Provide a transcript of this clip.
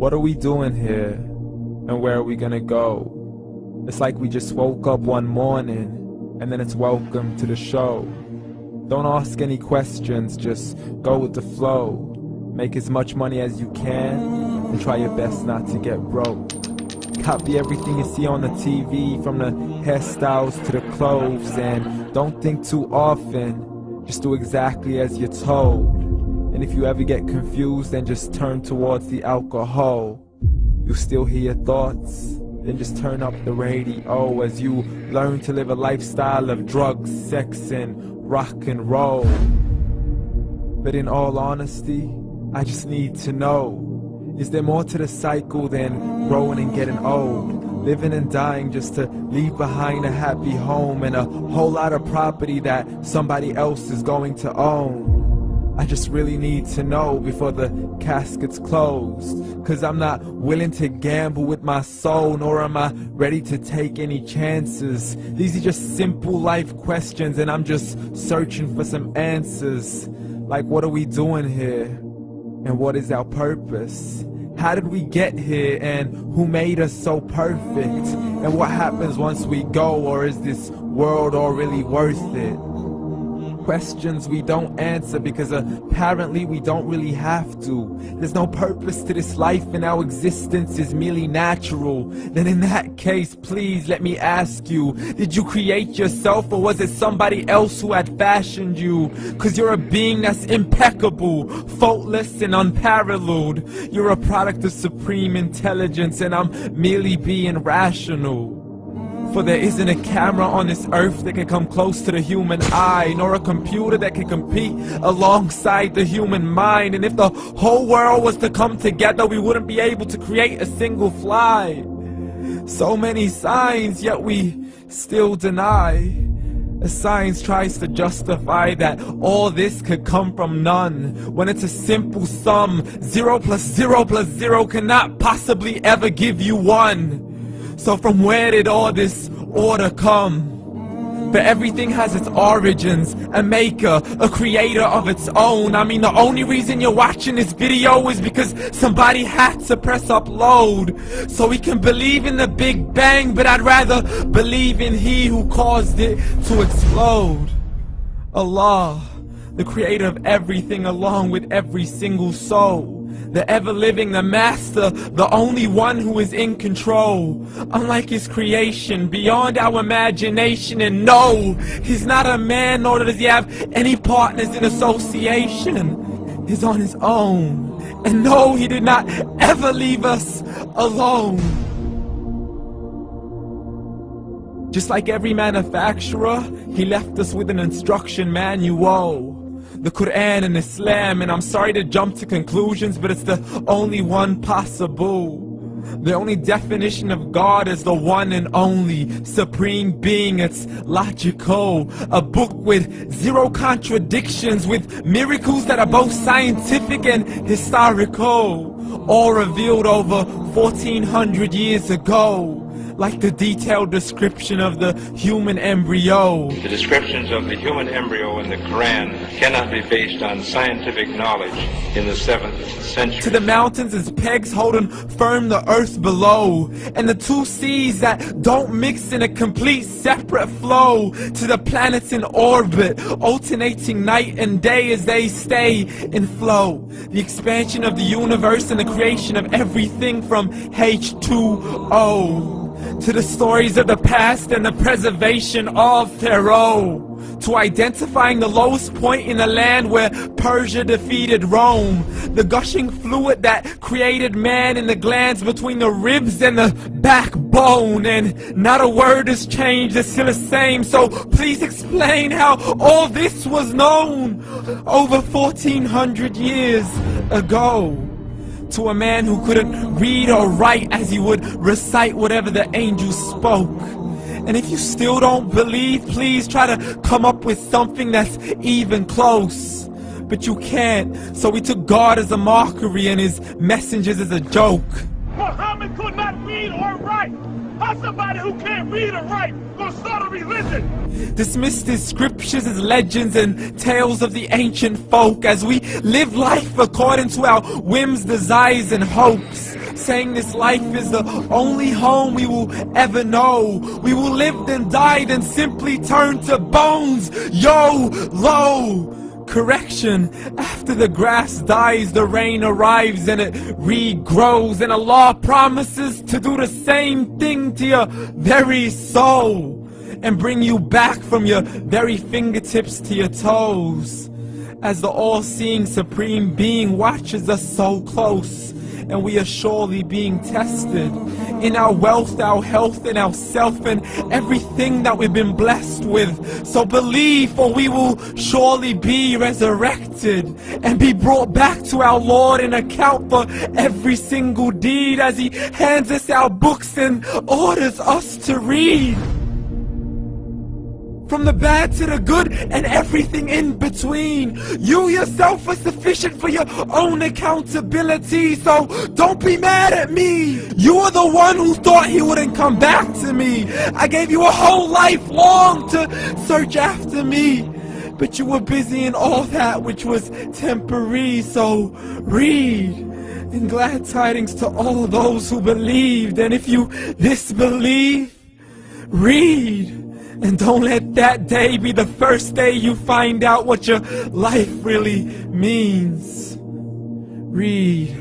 What are we doing here? And where are we gonna go? It's like we just woke up one morning, and then it's welcome to the show. Don't ask any questions, just go with the flow. Make as much money as you can, and try your best not to get broke. Copy everything you see on the TV, from the hairstyles to the clothes, and don't think too often, just do exactly as you're told. And if you ever get confused, then just turn towards the alcohol. You still hear your thoughts? Then just turn up the radio as you learn to live a lifestyle of drugs, sex, and rock and roll. But in all honesty, I just need to know, is there more to the cycle than growing and getting old? Living and dying just to leave behind a happy home and a whole lot of property that somebody else is going to own. I just really need to know before the casket's closed, 'cause I'm not willing to gamble with my soul, nor am I ready to take any chances. These are just simple life questions, and I'm just searching for some answers. Like, what are we doing here? And what is our purpose? How did we get here, and who made us so perfect? And what happens once we go, or is this world all really worth it? Questions we don't answer because apparently we don't really have to. There's no purpose to this life and our existence is merely natural. Then in that case, please let me ask you, did you create yourself, or was it somebody else who had fashioned you? 'Cause you're a being that's impeccable, faultless and unparalleled. You're a product of supreme intelligence, and I'm merely being rational. For there isn't a camera on this earth that can come close to the human eye, nor a computer that can compete alongside the human mind. And if the whole world was to come together, we wouldn't be able to create a single fly. So many signs, yet we still deny. As science tries to justify that all this could come from none, when it's a simple sum. 0 plus 0 plus 0 cannot possibly ever give you 1. So from where did all this order come? But everything has its origins, a maker, a creator of its own. I mean, the only reason you're watching this video is because somebody had to press upload. So we can believe in the Big Bang, but I'd rather believe in He who caused it to explode. Allah, the creator of everything, along with every single soul. The ever-living, the master, the only one who is in control. Unlike his creation, beyond our imagination. And no, he's not a man, nor does he have any partners in association. He's on his own. And no, he did not ever leave us alone. Just like every manufacturer, he left us with an instruction manual. The Quran and Islam, and I'm sorry to jump to conclusions, but it's the only one possible. The only definition of God is the one and only supreme being. It's logical, a book with 0 contradictions, with miracles that are both scientific and historical, all revealed over 1400 years ago. Like the detailed description of the human embryo. The descriptions of the human embryo in the Quran cannot be based on scientific knowledge in the 7th century. To the mountains as pegs holding firm the earth below, and the 2 seas that don't mix in a complete separate flow. To the planets in orbit, alternating night and day as they stay in flow. The expansion of the universe and the creation of everything from H2O. To the stories of the past and the preservation of Pharaoh. To identifying the lowest point in the land where Persia defeated Rome. The gushing fluid that created man in the glands between the ribs and the backbone. And not a word has changed, it's still the same. So please explain how all this was known over 1400 years ago. To a man who couldn't read or write, as he would recite whatever the angels spoke. And if you still don't believe, please try to come up with something that's even close. But you can't, so we took God as a mockery and his messengers as a joke. Muhammad could not read or write. How somebody who can't read or write gonna start a religion? Dismissed his scriptures as legends and tales of the ancient folk, as we live life according to our whims, desires, and hopes. saying this life is the only home we will ever know. We will live and die, then simply turn to bones. YOLO! Correction, after the grass dies, the rain arrives and it regrows, and Allah promises to do the same thing to your very soul and bring you back from your very fingertips to your toes, as the all-seeing supreme being watches us so close, and we are surely being tested in our wealth, our health, and our self, and everything that we've been blessed with. So believe, for we will surely be resurrected and be brought back to our Lord and account for every single deed, as He hands us our books and orders us to read. From the bad to the good and everything in between. You yourself are sufficient for your own accountability, so don't be mad at me. You are the one who thought He wouldn't come back to me. I gave you a whole life long to search after me, but you were busy in all that which was temporary. So read, and glad tidings to all those who believed. And if you disbelieve, read. And don't let that day be the first day you find out what your life really means. Read.